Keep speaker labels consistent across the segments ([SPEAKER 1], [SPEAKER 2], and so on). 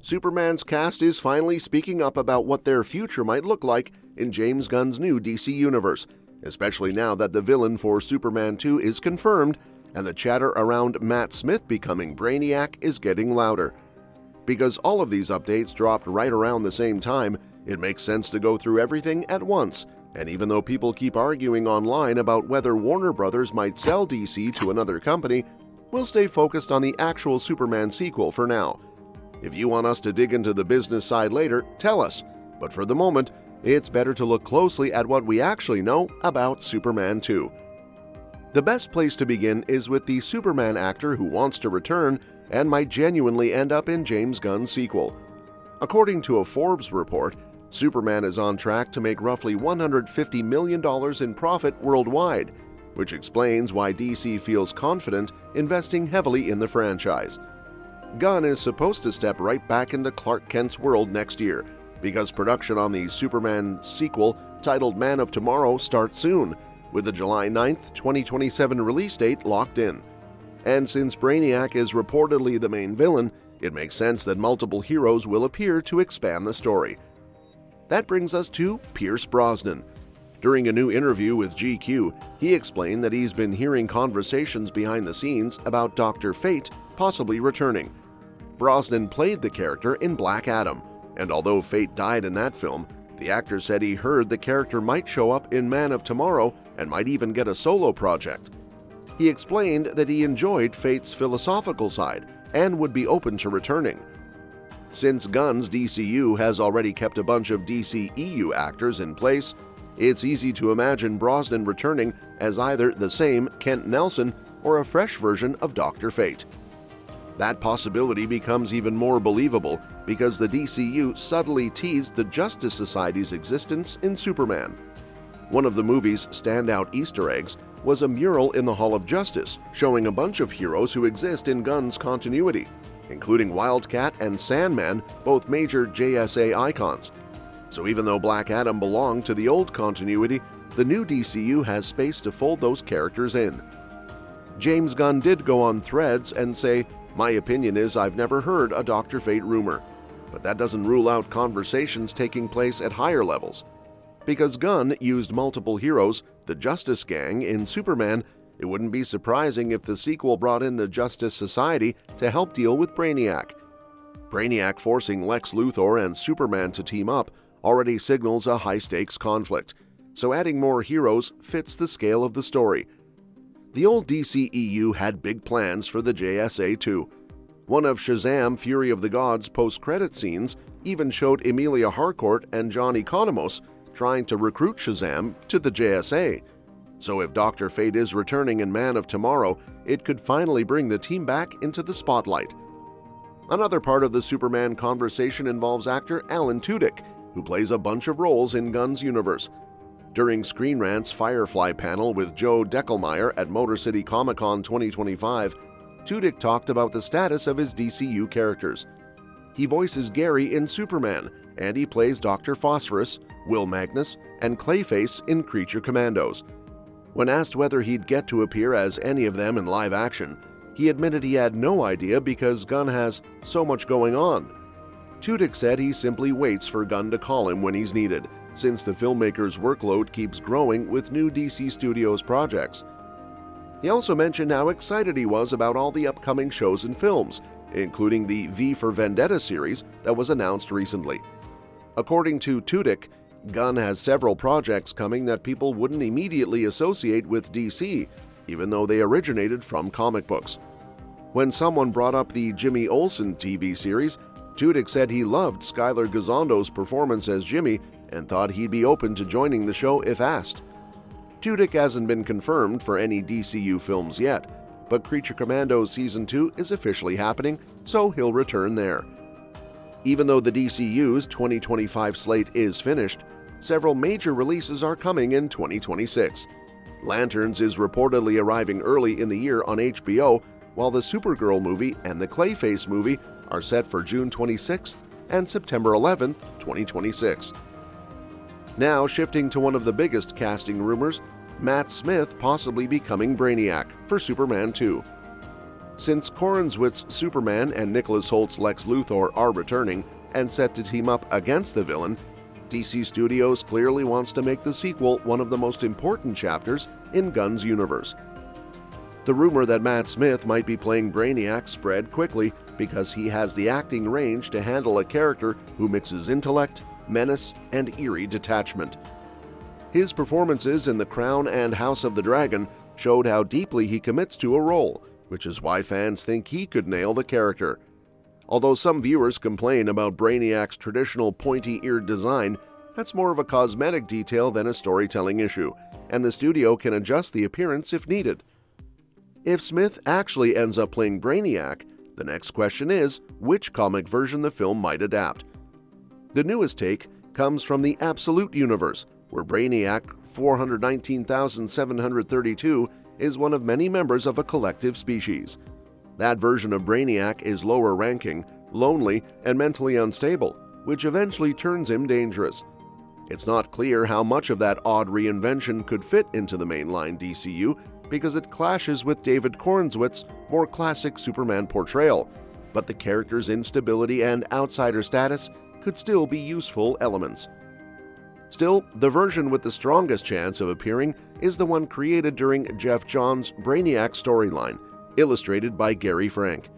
[SPEAKER 1] Superman's cast is finally speaking up about what their future might look like in James Gunn's new DC universe, especially now that the villain for Superman 2 is confirmed and the chatter around Matt Smith becoming Brainiac is getting louder. Because all of these updates dropped right around the same time, it makes sense to go through everything at once. And even though people keep arguing online about whether Warner Brothers might sell DC to another company, we'll stay focused on the actual Superman sequel for now. If you want us to dig into the business side later, tell us. But for the moment, it's better to look closely at what we actually know about Superman 2. The best place to begin is with the Superman actor who wants to return and might genuinely end up in James Gunn's sequel. According to a Forbes report, Superman is on track to make roughly $150 million in profit worldwide, which explains why DC feels confident investing heavily in the franchise. Gunn is supposed to step right back into Clark Kent's world next year, because production on the Superman sequel titled Man of Tomorrow starts soon, with the July 9, 2027 release date locked in. And since Brainiac is reportedly the main villain, it makes sense that multiple heroes will appear to expand the story. That brings us to Pierce Brosnan. During a new interview with GQ, he explained that he's been hearing conversations behind the scenes about Dr. Fate possibly returning. Brosnan played the character in Black Adam, and although Fate died in that film, the actor said he heard the character might show up in Man of Tomorrow and might even get a solo project. He explained that he enjoyed Fate's philosophical side and would be open to returning. Since Gunn's DCU has already kept a bunch of DCEU actors in place, it's easy to imagine Brosnan returning as either the same Kent Nelson or a fresh version of Dr. Fate. That possibility becomes even more believable because the DCU subtly teased the Justice Society's existence in Superman. One of the movie's standout Easter eggs was a mural in the Hall of Justice showing a bunch of heroes who exist in Gunn's continuity, including Wildcat and Sandman, both major JSA icons. So even though Black Adam belonged to the old continuity, the new DCU has space to fold those characters in. James Gunn did go on Threads and say, "My opinion is I've never heard a Dr. Fate rumor," but that doesn't rule out conversations taking place at higher levels. Because Gunn used multiple heroes, the Justice Gang, in Superman, it wouldn't be surprising if the sequel brought in the Justice Society to help deal with Brainiac. Brainiac forcing Lex Luthor and Superman to team up already signals a high-stakes conflict, so adding more heroes fits the scale of the story. The old DCEU had big plans for the JSA too. One of Shazam! Fury of the Gods post-credit scenes even showed Emilia Harcourt and John Economos trying to recruit Shazam to the JSA. So if Dr. Fate is returning in Man of Tomorrow, it could finally bring the team back into the spotlight. Another part of the Superman conversation involves actor Alan Tudyk, who plays a bunch of roles in Gunn's universe. During Screen Rant's Firefly panel with Joe Deckelmeyer at Motor City Comic-Con 2025, Tudyk talked about the status of his DCU characters. He voices Gary in Superman, and he plays Dr. Phosphorus, Will Magnus, and Clayface in Creature Commandos. When asked whether he'd get to appear as any of them in live action, he admitted he had no idea because Gunn has so much going on. Tudyk said he simply waits for Gunn to call him when he's needed, since the filmmaker's workload keeps growing with new DC Studios projects. He also mentioned how excited he was about all the upcoming shows and films, including the V for Vendetta series that was announced recently. According to Tudyk, Gunn has several projects coming that people wouldn't immediately associate with DC, even though they originated from comic books. When someone brought up the Jimmy Olsen TV series, Tudyk said he loved Skylar Gazondo's performance as Jimmy and thought he'd be open to joining the show if asked. Tudyk hasn't been confirmed for any DCU films yet, but Creature Commandos Season 2 is officially happening, so he'll return there. Even though the DCU's 2025 slate is finished, several major releases are coming in 2026. Lanterns is reportedly arriving early in the year on HBO, while the Supergirl movie and the Clayface movie are set for June 26th and September 11th, 2026. Now shifting to one of the biggest casting rumors, Matt Smith possibly becoming Brainiac for Superman 2. Since Corenswet's Superman and Nicholas Holt's Lex Luthor are returning and set to team up against the villain, DC Studios clearly wants to make the sequel one of the most important chapters in Gunn's universe. The rumor that Matt Smith might be playing Brainiac spread quickly because he has the acting range to handle a character who mixes intellect, menace, and eerie detachment. His performances in The Crown and House of the Dragon showed how deeply he commits to a role, which is why fans think he could nail the character. Although some viewers complain about Brainiac's traditional pointy-eared design, that's more of a cosmetic detail than a storytelling issue, and the studio can adjust the appearance if needed. If Smith actually ends up playing Brainiac, the next question is which comic version the film might adapt. The newest take comes from the Absolute Universe, where Brainiac 419,732 is one of many members of a collective species. That version of Brainiac is lower ranking, lonely, and mentally unstable, which eventually turns him dangerous. It's not clear how much of that odd reinvention could fit into the mainline DCU because it clashes with David Corenswet's more classic Superman portrayal, but the character's instability and outsider status could still be useful elements. Still, the version with the strongest chance of appearing is the one created during Jeff Johns' Brainiac storyline, illustrated by Gary Frank.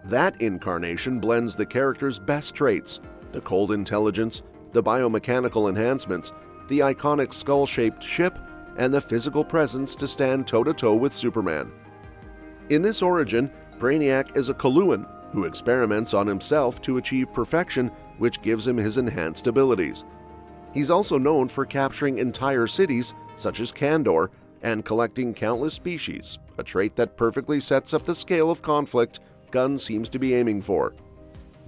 [SPEAKER 1] That incarnation blends the character's best traits, the cold intelligence, the biomechanical enhancements, the iconic skull-shaped ship, and the physical presence to stand toe-to-toe with Superman. In this origin, Brainiac is a Coluan who experiments on himself to achieve perfection, which gives him his enhanced abilities. He's also known for capturing entire cities, such as Kandor, and collecting countless species, a trait that perfectly sets up the scale of conflict Gunn seems to be aiming for.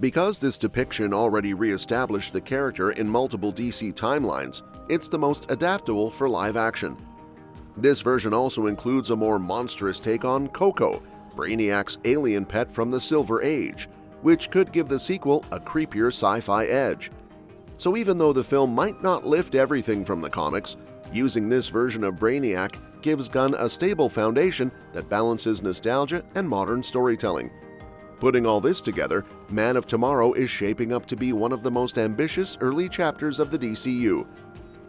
[SPEAKER 1] Because this depiction already re-established the character in multiple DC timelines, it's the most adaptable for live action. This version also includes a more monstrous take on Coco, Brainiac's alien pet from the Silver Age, which could give the sequel a creepier sci-fi edge. So even though the film might not lift everything from the comics, using this version of Brainiac gives Gunn a stable foundation that balances nostalgia and modern storytelling. Putting all this together, Man of Tomorrow is shaping up to be one of the most ambitious early chapters of the DCU.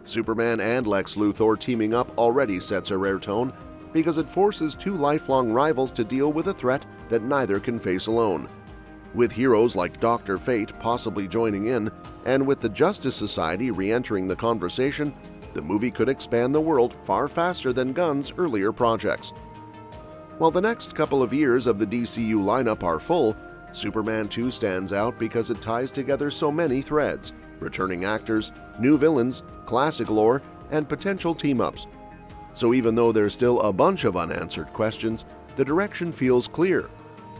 [SPEAKER 1] Superman and Lex Luthor teaming up already sets a rare tone because it forces two lifelong rivals to deal with a threat that neither can face alone. With heroes like Dr. Fate possibly joining in, and with the Justice Society re-entering the conversation, the movie could expand the world far faster than Gunn's earlier projects. While the next couple of years of the DCU lineup are full, Superman 2 stands out because it ties together so many threads, returning actors, new villains, classic lore, and potential team-ups. So even though there's still a bunch of unanswered questions, the direction feels clear.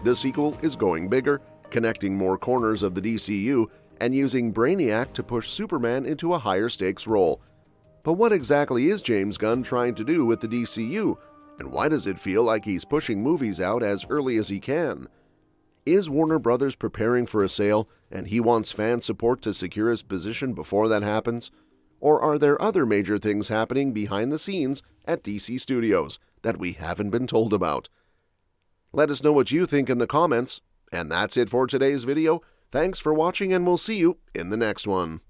[SPEAKER 1] The sequel is going bigger, connecting more corners of the DCU, and using Brainiac to push Superman into a higher-stakes role. But what exactly is James Gunn trying to do with the DCU, and why does it feel like he's pushing movies out as early as he can? Is Warner Brothers preparing for a sale, and he wants fan support to secure his position before that happens? Or are there other major things happening behind the scenes at DC Studios that we haven't been told about? Let us know what you think in the comments. And that's it for today's video. Thanks for watching, and we'll see you in the next one.